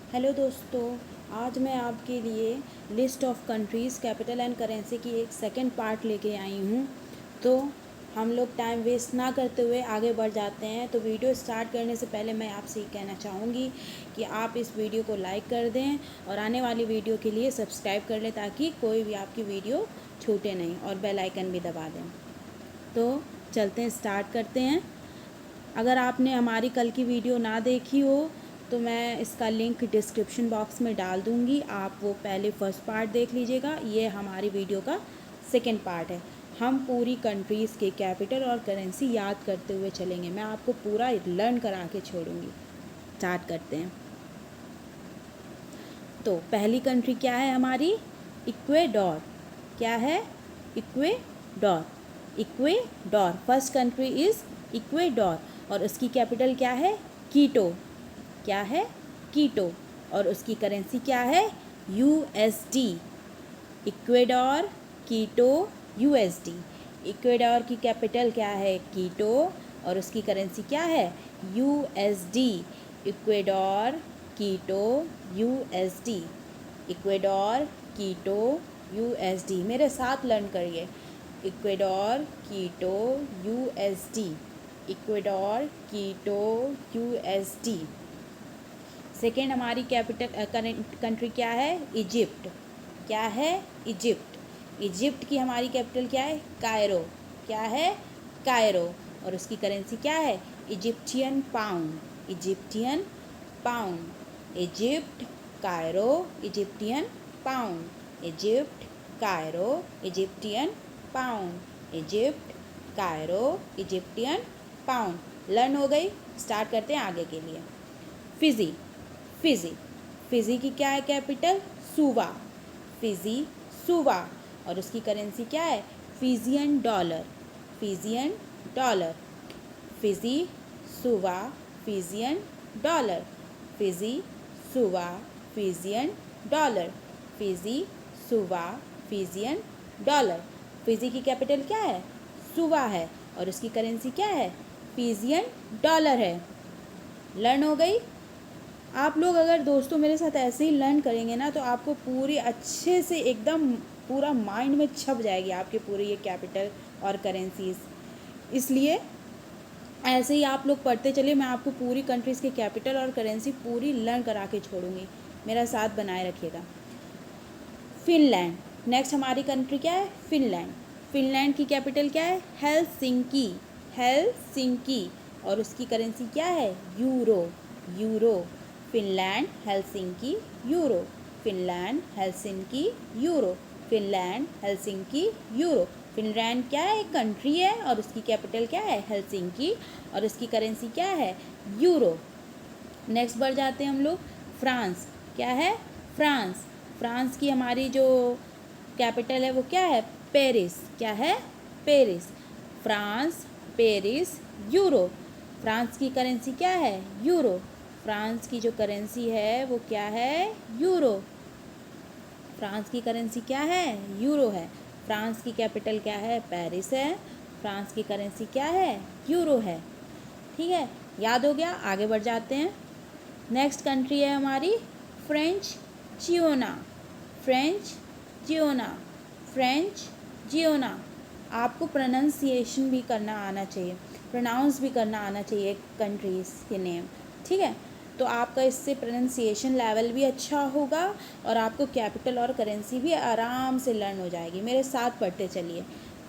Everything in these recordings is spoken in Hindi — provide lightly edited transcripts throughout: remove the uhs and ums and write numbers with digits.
हेलो दोस्तों, आज मैं आपके लिए list of countries capital and currency की एक सेकंड पार्ट लेके आई हूँ। तो हम लोग टाइम वेस्ट ना करते हुए आगे बढ़ जाते हैं। तो वीडियो स्टार्ट करने से पहले मैं आपसे ये कहना चाहूँगी कि आप इस वीडियो को लाइक कर दें और आने वाली वीडियो के लिए सब्सक्राइब कर लें ताकि कोई भी आपकी वीडियो छूटे नहीं, और बेल आइकन भी दबा दें। तो चलते हैं, स्टार्ट करते हैं। अगर आपने हमारी कल की वीडियो ना देखी हो तो मैं इसका लिंक डिस्क्रिप्शन बॉक्स में डाल दूँगी। आप वो पहले फर्स्ट पार्ट देख लीजिएगा। ये हमारी वीडियो का सेकंड पार्ट है। हम पूरी कंट्रीज़ के कैपिटल और करेंसी याद करते हुए चलेंगे। मैं आपको पूरा लर्न करा के छोड़ूंगी। स्टार्ट करते हैं। तो पहली कंट्री क्या है हमारी? इक्वेडोर। क्या है? Ecuador. Ecuador first country is Ecuador और उसकी कैपिटल क्या है? कीटो। क्या है? कीटो। और उसकी करेंसी क्या है? यूएसडी। इक्वेडोर, कीटो, यूएसडी। इक्वेडोर की कैपिटल क्या है? कीटो और उसकी करेंसी क्या है? यूएसडी। इक्वेडोर, कीटो, यूएसडी। इक्वेडोर, कीटो, यूएसडी। मेरे साथ लर्न करिए। इक्वेडोर, कीटो, यूएसडी। इक्वेडोर, कीटो, यूएसडी। सेकेंड हमारी कैपिटल कंट्री क्या है? इजिप्ट। क्या है? इजिप्ट। इजिप्ट की हमारी कैपिटल क्या है? कायरो। क्या है? कायरो। और उसकी करेंसी क्या है? Egyptian pound. Egyptian pound. Egypt, Cairo, Egyptian pound. Egypt, Cairo, Egyptian pound. Egypt, Cairo, Egyptian pound. Learn हो गई। स्टार्ट करते हैं आगे के लिए। फिजी। फिजी। फिजी की क्या है कैपिटल? सुवा। फिजी, सुवा। और उसकी करेंसी क्या है? Fijian dollar. Fijian dollar. Fiji, Suva, Fijian dollar. Fiji, Suva, Fijian dollar. Fiji, Suva, Fijian dollar. Fiji की कैपिटल क्या है? सुवा है और उसकी करेंसी क्या है? फिजियन डॉलर है। लर्न हो गई। आप लोग अगर दोस्तों मेरे साथ ऐसे ही लर्न करेंगे ना तो आपको पूरी अच्छे से एकदम पूरा माइंड में छप जाएगी आपके पूरे ये कैपिटल और करेंसीज। इसलिए ऐसे ही आप लोग पढ़ते चलिए। मैं आपको पूरी कंट्रीज़ के कैपिटल और करेंसी पूरी लर्न करा के छोड़ूंगी। मेरा साथ बनाए रखिएगा। फिनलैंड। नेक्स्ट हमारी कंट्री क्या है? फिनलैंड। फिनलैंड की कैपिटल क्या है? हेलसिंकी। हेलसिंकी। और उसकी करेंसी क्या है? Euro. Euro. Finland, Helsinki, euro. Finland, Helsinki, euro. Finland, Helsinki, euro. Finland क्या है? एक कंट्री है और उसकी कैपिटल क्या है? हेलसिंकी और उसकी करेंसी क्या है? यूरो। नेक्स्ट बढ़ जाते हैं हम लोग। फ्रांस। क्या है? फ्रांस। फ्रांस की हमारी जो कैपिटल है वो क्या है? पेरिस। क्या है? Paris. France, Paris, euro. France की करेंसी क्या है? यूरो। फ्रांस की जो करेंसी है वो क्या है? यूरो। फ्रांस की करेंसी क्या है? यूरो है। फ्रांस की कैपिटल क्या है? पेरिस है। फ्रांस की करेंसी क्या है? यूरो है। ठीक है, याद हो गया। आगे बढ़ जाते हैं। नेक्स्ट कंट्री है हमारी French Jiyona. French Jiyona. French Jiyona. आपको प्रोनाउंसिएशन भी करना आना चाहिए, प्रोनाउंस भी करना आना चाहिए कंट्रीज़ के नेम। ठीक है, तो आपका इससे प्रोनाउंसिएशन लेवल भी अच्छा होगा और आपको कैपिटल और करेंसी भी आराम से लर्न हो जाएगी। मेरे साथ पढ़ते चलिए।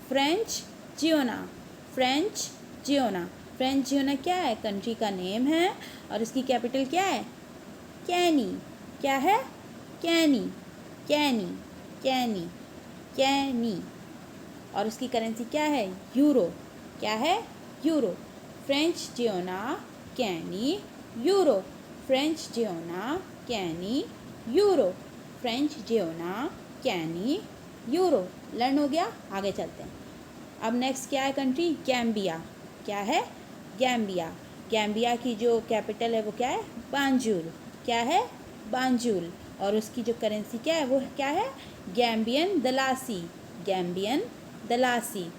French Jiyona. French Jiyona. French Jiyona क्या है? कंट्री का नेम है और इसकी कैपिटल क्या है? कैनी। क्या है? कैनी। कैनी। कैनी। कैनी। और उसकी करेंसी क्या है? यूरो। क्या है? यूरो। फ्रेंच जियोना, कैनी, यूरो। फ्रेंच जियोना, कैनी, यूरो। फ्रेंच जियोना, कैनी, यूरो। लर्न हो गया। आगे चलते हैं। अब नेक्स्ट क्या है कंट्री? गैम्बिया। क्या है? गैम्बिया। गैम्बिया की जो कैपिटल है वो क्या है? बांजुल। क्या है? बांजुल। और उसकी जो करेंसी क्या है वो क्या है? गैम्बियन दलासी। गैम्बियन दलासी।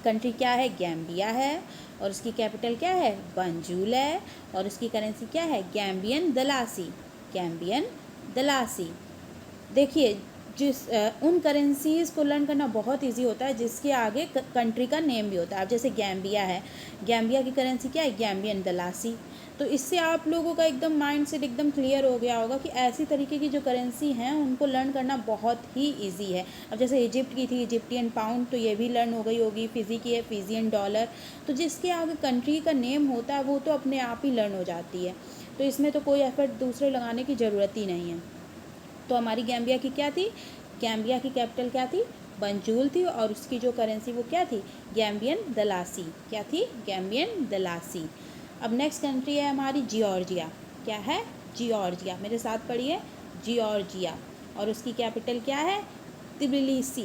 कंट्री क्या है? गैम्बिया है और उसकी कैपिटल क्या है? बांजुल है और उसकी करेंसी क्या है? गैम्बियन दलासी। गैम्बियन दलासी। देखिए उन करेंसीज़ को लर्न करना बहुत इजी होता है जिसके आगे कंट्री का नेम भी होता है। अब जैसे गैम्बिया है, गैम्बिया की करेंसी क्या है? गैम्बियन दलासी। तो इससे आप लोगों का एकदम माइंड सेट एकदम क्लियर हो गया होगा कि ऐसी तरीके की जो करेंसी हैं उनको लर्न करना बहुत ही ईजी है। अब जैसे इजिप्ट की थी इजिप्टियन पाउंड, तो ये भी लर्न हो गई होगी। फिजी की है फिजियन डॉलर। तो जिसके आगे कंट्री का नेम होता है वो तो अपने आप ही लर्न हो जाती है, तो इसमें तो कोई एफर्ट दूसरे लगाने की ज़रूरत ही नहीं है। तो हमारी गैम्बिया की क्या थी? गैम्बिया की कैपिटल क्या थी? बंजूल थी, और उसकी जो करेंसी वो क्या थी? गैम्बियन दलासी। क्या थी? गैम्बियन दलासी। अब नेक्स्ट कंट्री है हमारी जॉर्जिया। क्या है? जॉर्जिया। मेरे साथ पढ़िए, जॉर्जिया। और उसकी कैपिटल क्या है? तिबिलिसी।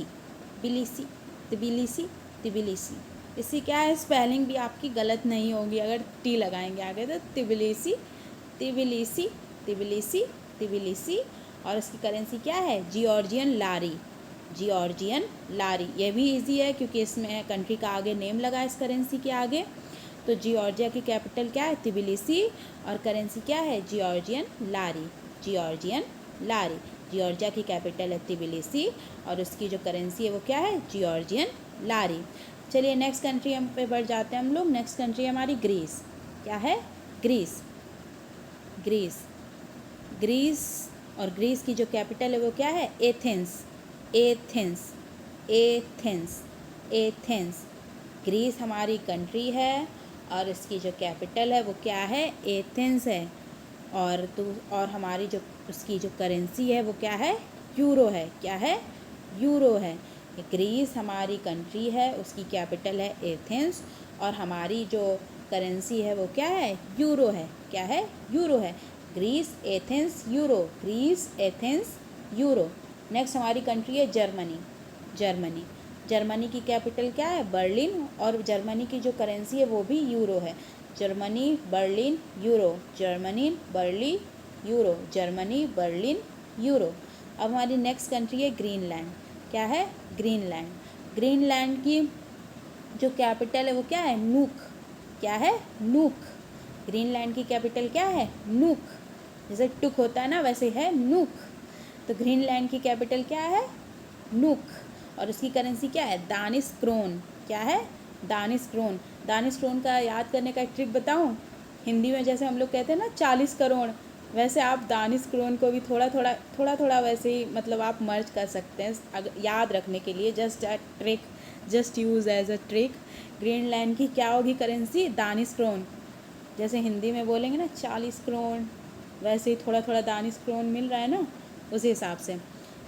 बिलिसी, तिबिलिसी, तिबिलिसी। इससे क्या है, स्पेलिंग भी आपकी गलत नहीं होगी अगर टी लगाएंगे आगे, तो तिबिलिसी, तिबिलिसी, तिबिलिसी, तिबिलिसी। और इसकी करेंसी क्या है? जॉर्जियन लारी। जॉर्जियन लारी। ये भी इजी है क्योंकि इसमें कंट्री का आगे नेम लगा है इस करेंसी के आगे। तो जॉर्जिया की कैपिटल क्या है? तिबिलिसी। और करेंसी क्या है? जॉर्जियन लारी। जॉर्जियन लारी। जॉर्जिया की कैपिटल है तिबिलिसी, और उसकी जो करेंसी है वो क्या है? जॉर्जियन लारी। चलिए नेक्स्ट कंट्री हम पे बढ़ जाते हैं हम लोग। नेक्स्ट कंट्री है हमारी ग्रीस। क्या है? ग्रीस। ग्रीस। ग्रीस। और ग्रीस की जो कैपिटल है वो क्या है? Athens. Athens. Athens. Athens. Greece हमारी कंट्री है और इसकी जो कैपिटल है वो क्या है? एथेंस है। और हमारी जो उसकी जो करेंसी है वो क्या है? यूरो है। क्या है? यूरो है। ग्रीस हमारी कंट्री है, उसकी कैपिटल है एथेंस, और हमारी जो करेंसी है वो क्या है? यूरो है। क्या है? यूरो है। Greece, Athens, euro. Greece, Athens, euro. Next हमारी कंट्री है जर्मनी। जर्मनी। जर्मनी की कैपिटल क्या है? बर्लिन, और जर्मनी की जो करेंसी है वो भी यूरो है। Germany, Berlin, euro. Germany, Berlin, euro. Germany, Berlin, euro. अब हमारी नेक्स्ट कंट्री है ग्रीनलैंड। क्या है? ग्रीनलैंड। ग्रीनलैंड की जो कैपिटल है वो क्या है? नूक। क्या है? नूक। ग्रीनलैंड की कैपिटल क्या है? नूक। जैसे टुक होता है ना, वैसे है नूक। तो ग्रीनलैंड की कैपिटल क्या है? नूक। और उसकी करेंसी क्या है? Danish crown. क्या है? Danish krone. दानिश क्रोन का याद करने का एक ट्रिक बताऊं? हिंदी में जैसे हम लोग कहते हैं ना 40 करोड़, वैसे आप दानिश क्रोन को भी थोड़ा थोड़ा वैसे ही मतलब आप मर्ज कर सकते हैं अगर याद रखने के लिए। Just a trick, just use as a trick. Greenland की क्या होगी करेंसी? दानिश क्रोन। जैसे हिंदी में बोलेंगे ना 40 करोड़, वैसे ही थोड़ा थोड़ा दानिश क्रोन मिल रहा है ना, उसी हिसाब से।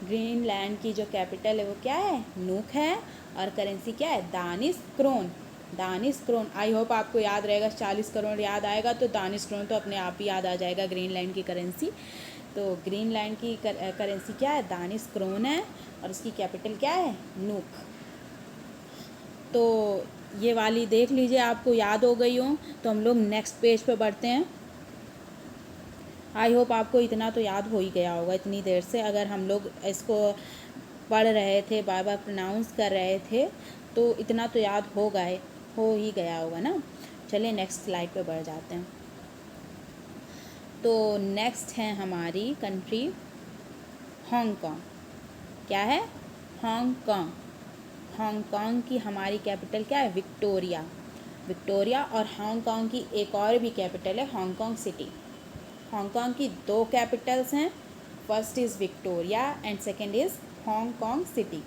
ग्रीनलैंड की जो कैपिटल है वो क्या है? नूक है, और करेंसी क्या है? Danish krone. Danish krone. I hope आपको याद रहेगा। 40 करोड़ याद आएगा तो दानिश क्रोन तो अपने आप ही याद आ जाएगा, ग्रीनलैंड की करेंसी। तो ग्रीनलैंड की करेंसी क्या है? दानिश क्रोन है, और उसकी कैपिटल क्या है? नूक। तो ये वाली देख लीजिए, आपको याद हो गई हो। तो हम लोग नेक्स्ट पेज पे बढ़ते हैं। आई होप आपको इतना तो याद हो ही गया होगा इतनी देर से। अगर हम लोग इसको पढ़ रहे थे, बार बार प्रोनाउंस कर रहे थे, तो इतना तो याद हो ही गया होगा ना। चलिए नेक्स्ट स्लाइड पे बढ़ जाते हैं। तो नेक्स्ट है हमारी कंट्री हांगकांग। क्या है? हांगकांग। हांगकांग की हमारी कैपिटल क्या है? विक्टोरिया। विक्टोरिया। और हांगकांग की एक और भी कैपिटल है, हांगकांग सिटी। हांगकांग की 2 कैपिटल्स हैं, first is Victoria and second is Hong Kong city.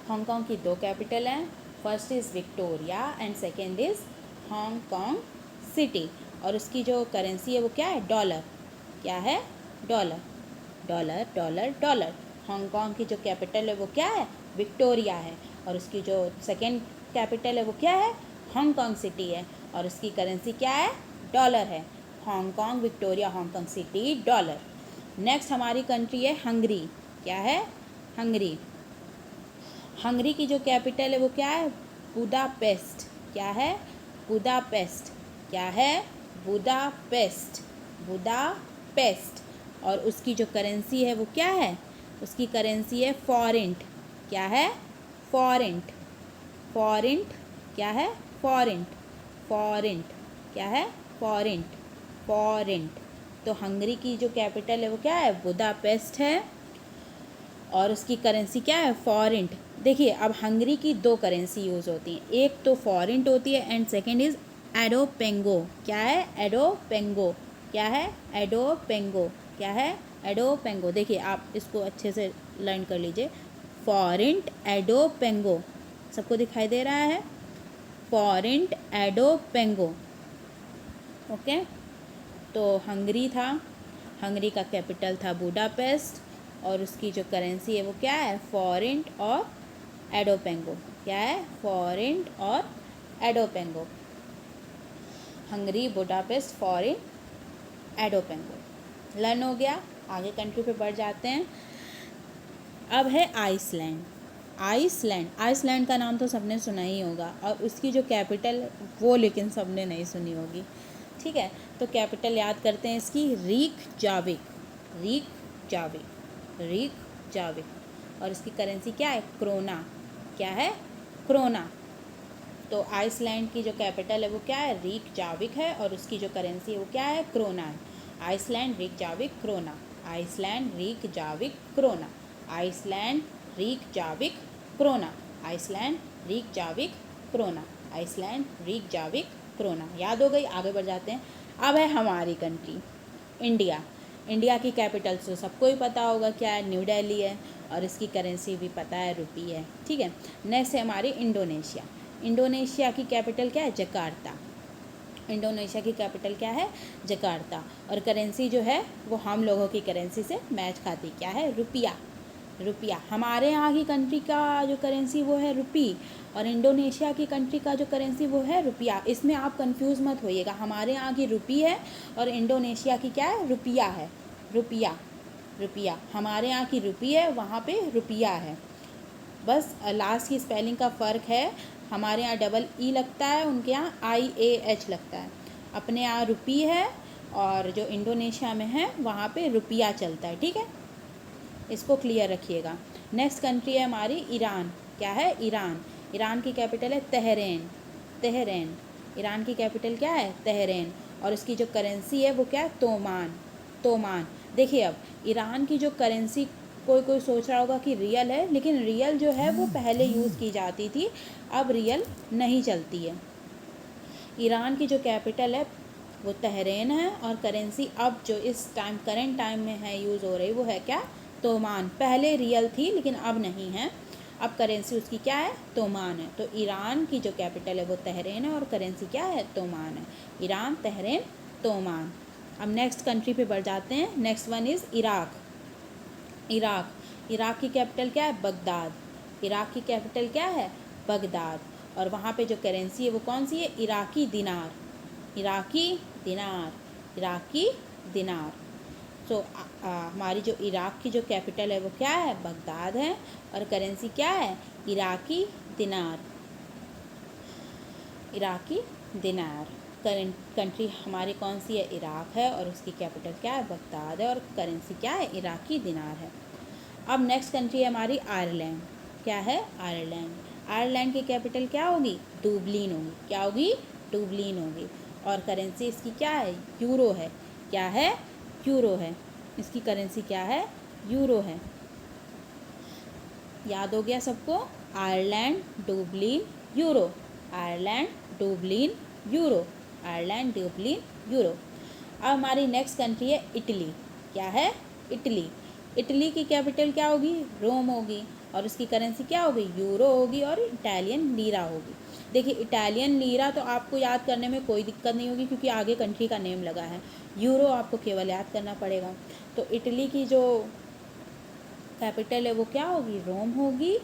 Hong Kong की 2 कैपिटल हैं, first is Victoria and second is Hong Kong city. और उसकी जो करेंसी है वो क्या है? डॉलर। क्या है? Dollar. Dollar, dollar, dollar. Hong Kong की जो कैपिटल है वो क्या है? विक्टोरिया है, और उसकी जो सेकेंड कैपिटल है वो क्या है? हांगकांग सिटी है, और उसकी करेंसी क्या है? डॉलर है। Hong Kong, Victoria, Hong Kong city, dollar. Next हमारी कंट्री है हंगरी। क्या है? हंगरी। हंगरी की जो कैपिटल है वो क्या है? बुदापेस्ट। क्या है? बुदापेस्ट। क्या है? बुदापेस्ट। बुदापेस्ट। और उसकी जो करेंसी है वो क्या है? उसकी करेंसी है फॉरेंट। क्या है? फॉरेंट। फॉरेंट। क्या है? फॉरेंट। फॉरेंट। क्या है? फॉरेंट। फॉरेंट। तो हंगरी की जो कैपिटल है वो क्या है, बुडापेस्ट है, और उसकी करेंसी क्या है, फॉरेंट। देखिए अब हंगरी की दो करेंसी यूज़ होती हैं, एक तो फॉरेंट होती है एंड सेकंड इज़ एडोपेंगो। क्या है, एडोपेंगो। क्या है, एडोपेंगो। क्या है, एडोपेंगो। देखिए आप इसको अच्छे से लर्न कर लीजिए, फॉरेंट, एडोपेंगो, सबको दिखाई दे रहा है, फॉरेंट, एडोपेंगो। ओके, तो हंगरी था, हंगरी का कैपिटल था बुडापेस्ट, और उसकी जो करेंसी है वो क्या है, फॉरेंट और एडोपेंगो। क्या है, फॉरेंट और adopengo. Hungary, Budapest, forint, adopengo. Learn हो गया। आगे कंट्री पे बढ़ जाते हैं। अब है आइसलैंड। आइसलैंड, आइसलैंड का नाम तो सबने सुना ही होगा, और उसकी जो कैपिटल वो लेकिन सबने नहीं सुनी होगी। ठीक है, तो कैपिटल याद करते हैं इसकी, रीकजाविक। रीकजाविक, रीकजाविक। और इसकी करेंसी क्या है, क्रोना। क्या है, क्रोना। तो आइसलैंड की जो कैपिटल है वो क्या है, रीकजाविक है, और उसकी जो करेंसी है वो क्या है, क्रोना है। Iceland, Reykjavik, krona. Iceland, Reykjavik, krona. Iceland, Reykjavik, krona. Iceland, Reykjavik, krona. Iceland, Reykjavik, krona. याद हो गई। आगे बढ़ जाते हैं। अब है हमारी कंट्री, इंडिया। इंडिया की कैपिटल तो सबको ही पता होगा, क्या है, न्यू दिल्ली है, और इसकी करेंसी भी पता है, रुपी है। ठीक है, नेक्स्ट है हमारी इंडोनेशिया। इंडोनेशिया की कैपिटल क्या है, जकार्ता। इंडोनेशिया की कैपिटल क्या है, जकार्ता। और करेंसी जो है वो हम लोगों की करेंसी से मैच खाती, क्या है, रुपया। रुपया। हमारे यहाँ की कंट्री का जो करेंसी वो है रुपी, और इंडोनेशिया की कंट्री का जो करेंसी वो है रुपया। इसमें आप कंफ्यूज मत होइएगा, हमारे यहाँ की रुपी है और इंडोनेशिया की क्या है, रुपया है। रुपया, रुपया। हमारे यहाँ की रुपी है, वहाँ पे रुपया है, बस लास्ट की स्पेलिंग का फ़र्क है। हमारे यहाँ डबल ई लगता है, उनके यहाँ IAH लगता है। अपने यहाँ रुपी है, और जो इंडोनेशिया में है वहाँ पे रुपया चलता है। ठीक है, इसको क्लियर रखिएगा। नेक्स्ट कंट्री है हमारी ईरान। क्या है, ईरान। ईरान की कैपिटल है तेहरान। तेहरान। ईरान की कैपिटल क्या है, तेहरान। और इसकी जो करेंसी है वो क्या है, तोमान। तोमान। देखिए अब ईरान की जो करेंसी, कोई कोई सोच रहा होगा कि रियल है, लेकिन रियल जो है वो पहले यूज़ की जाती थी, अब रियल नहीं चलती है। ईरान की जो कैपिटल है वो तेहरान है, और करेंसी अब जो इस टाइम करेंट टाइम में है यूज़ हो रही वो है क्या, तोमान। पहले रियल थी लेकिन अब नहीं है, अब करेंसी उसकी क्या है, तोमान है। तो ईरान की जो कैपिटल है वो तेहरान है, और करेंसी क्या है, तोमान है। Iran, Tehran, toman. अब नेक्स्ट कंट्री पे बढ़ जाते हैं। Next one is Iraq. Iraq. Iraq की कैपिटल क्या है, बगदाद। इराक की कैपिटल क्या है, बगदाद। और वहाँ पे जो करेंसी है वो कौन सी है, इराकी दिनार। इराकी दिनार। इराकी दिनार। तो हमारी जो इराक की जो कैपिटल है वो क्या है, बगदाद है, और करेंसी क्या है, इराकी दिनार। इराकी दिनार। करेंट कंट्री हमारी कौन सी है, इराक है, और उसकी कैपिटल क्या है, बगदाद है, और करेंसी क्या है, इराकी दिनार है। अब नेक्स्ट कंट्री है हमारी आयरलैंड। क्या है, आयरलैंड। आयरलैंड की कैपिटल क्या होगी, डुबलिन होगी। क्या होगी, डुबलिन होगी। और करेंसी इसकी क्या है, यूरो है। क्या है, यूरो है। इसकी करेंसी क्या है, यूरो है। याद हो गया सबको, Ireland, Dublin, euro. Ireland, Dublin, euro. Ireland, Dublin, euro. अब हमारी नेक्स्ट कंट्री है इटली। क्या है, इटली। इटली की कैपिटल क्या होगी, रोम होगी, और उसकी करेंसी क्या होगी, यूरो होगी, और इटालियन लीरा होगी। देखिए इटालियन लीरा तो आपको याद करने में कोई दिक्कत नहीं होगी, क्योंकि आगे कंट्री का नेम लगा है। यूरो आपको केवल याद करना पड़ेगा। तो इटली की जो कैपिटल है वो क्या होगी, रोम होगी,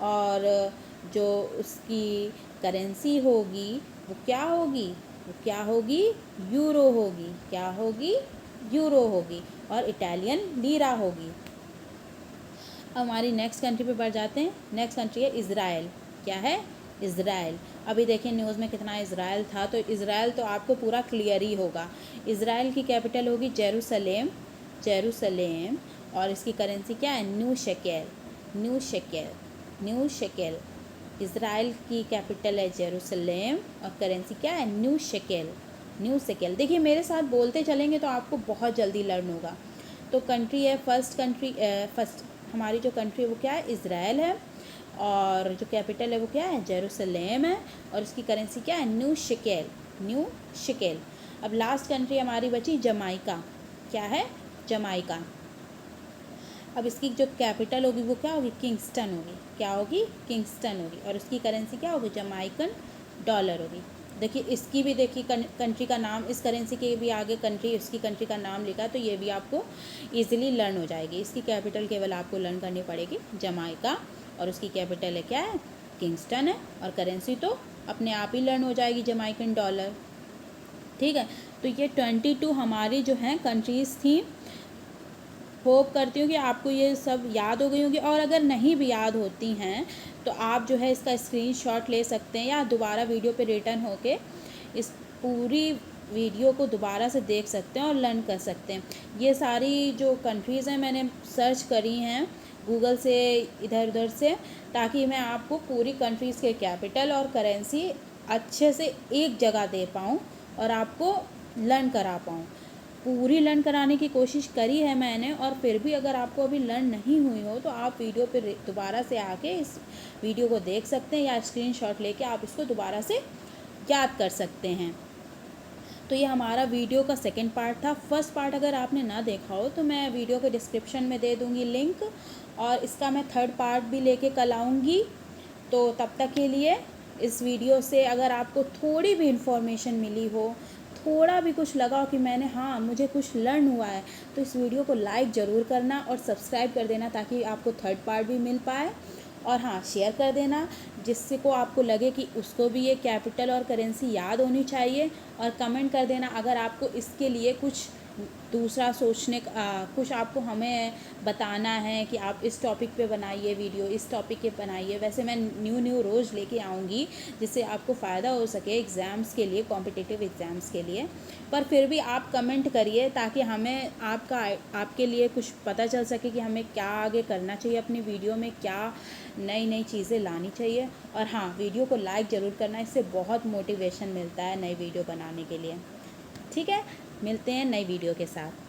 और जो उसकी करेंसी होगी वो क्या होगी, वो क्या होगी, यूरो होगी। क्या होगी, यूरो होगी, और इटालियन लीरा होगी। अब हमारी नेक्स्ट कंट्री पे बढ़ जाते हैं। नेक्स्ट कंट्री है इज़राइल। क्या है, इज़राइल। अभी देखिए न्यूज़ में कितना इज़राइल था, तो इज़राइल तो आपको पूरा क्लियर ही होगा। इज़राइल की कैपिटल होगी जेरूसलेम। जेरूसलेम। और इसकी करेंसी क्या है, new shekel. New shekel. New shekel. Israel की कैपिटल है जेरूसलेम, और करेंसी क्या है, न्यू शेकेल। New shekel. देखिए मेरे साथ बोलते चलेंगे तो आपको बहुत जल्दी लर्न होगा। तो कंट्री है, फर्स्ट हमारी जो कंट्री है वो क्या है, इज़राइल है, और जो कैपिटल है वो क्या है, जेरूसलेम है, और इसकी करेंसी क्या है, न्यू शेकेल, न्यू शेकेल। अब लास्ट कंट्री हमारी बची जमाइका। क्या है, जमाइका। अब इसकी जो कैपिटल होगी वो क्या होगी, किंगस्टन होगी। क्या होगी, किंगस्टन होगी, और उसकी करेंसी क्या होगी, जमाइकन डॉलर होगी। देखिए इसकी भी, देखिए कंट्री का नाम, इस करेंसी के भी आगे कंट्री, उसकी कंट्री का नाम लिखा है, तो ये भी आपको इजीली लर्न हो जाएगी। इसकी कैपिटल केवल आपको लर्न करनी पड़ेगी, जमाइका, और उसकी कैपिटल है क्या है, किंगस्टन है, और करेंसी तो अपने आप ही लर्न हो जाएगी, जमाइकन डॉलर। ठीक है, तो ये 22 हमारी जो हैं कंट्रीज़ थी। होप करती हूँ कि आपको ये सब याद हो गई होंगी, और अगर नहीं भी याद होती हैं तो आप जो है इसका स्क्रीनशॉट ले सकते हैं, या दोबारा वीडियो पे रिटर्न होके इस पूरी वीडियो को दोबारा से देख सकते हैं और लर्न कर सकते हैं। ये सारी जो कंट्रीज़ हैं मैंने सर्च करी हैं गूगल से, इधर उधर से, ताकि मैं आपको पूरी कंट्रीज़ के कैपिटल और करेंसी अच्छे से एक जगह दे पाऊँ और आपको लर्न करा पाऊँ। पूरी लर्न कराने की कोशिश करी है मैंने, और फिर भी अगर आपको अभी लर्न नहीं हुई हो तो आप वीडियो पे दोबारा से आके इस वीडियो को देख सकते हैं, या स्क्रीनशॉट लेके आप इसको दोबारा से याद कर सकते हैं। तो ये हमारा वीडियो का सेकंड पार्ट था। फर्स्ट पार्ट अगर आपने ना देखा हो तो मैं वीडियो के डिस्क्रिप्शन में दे दूँगी लिंक, और इसका मैं थर्ड पार्ट भी लेके कल आऊँगी। तो तब तक के लिए इस वीडियो से अगर आपको थोड़ी भी इन्फॉर्मेशन मिली हो, थोड़ा भी कुछ लगा हो कि मैंने, हाँ मुझे कुछ लर्न हुआ है, तो इस वीडियो को लाइक ज़रूर करना और सब्सक्राइब कर देना, ताकि आपको थर्ड पार्ट भी मिल पाए। और हाँ, शेयर कर देना जिससे को आपको लगे कि उसको भी ये कैपिटल और करेंसी याद होनी चाहिए, और कमेंट कर देना अगर आपको इसके लिए कुछ दूसरा सोचने का कुछ आपको हमें बताना है कि आप इस टॉपिक पे बनाइए वीडियो, इस टॉपिक पे बनाइए। वैसे मैं न्यू रोज़ लेके आऊँगी जिससे आपको फ़ायदा हो सके एग्ज़ाम्स के लिए, कॉम्पिटिटिव एग्ज़ाम्स के लिए। पर फिर भी आप कमेंट करिए ताकि हमें आपके लिए कुछ पता चल सके कि हमें क्या आगे करना चाहिए, अपनी वीडियो में क्या नई नई चीज़ें लानी चाहिए। और हाँ, वीडियो को लाइक ज़रूर करना, इससे बहुत मोटिवेशन मिलता है नई वीडियो बनाने के लिए। ठीक है, मिलते हैं नई वीडियो के साथ।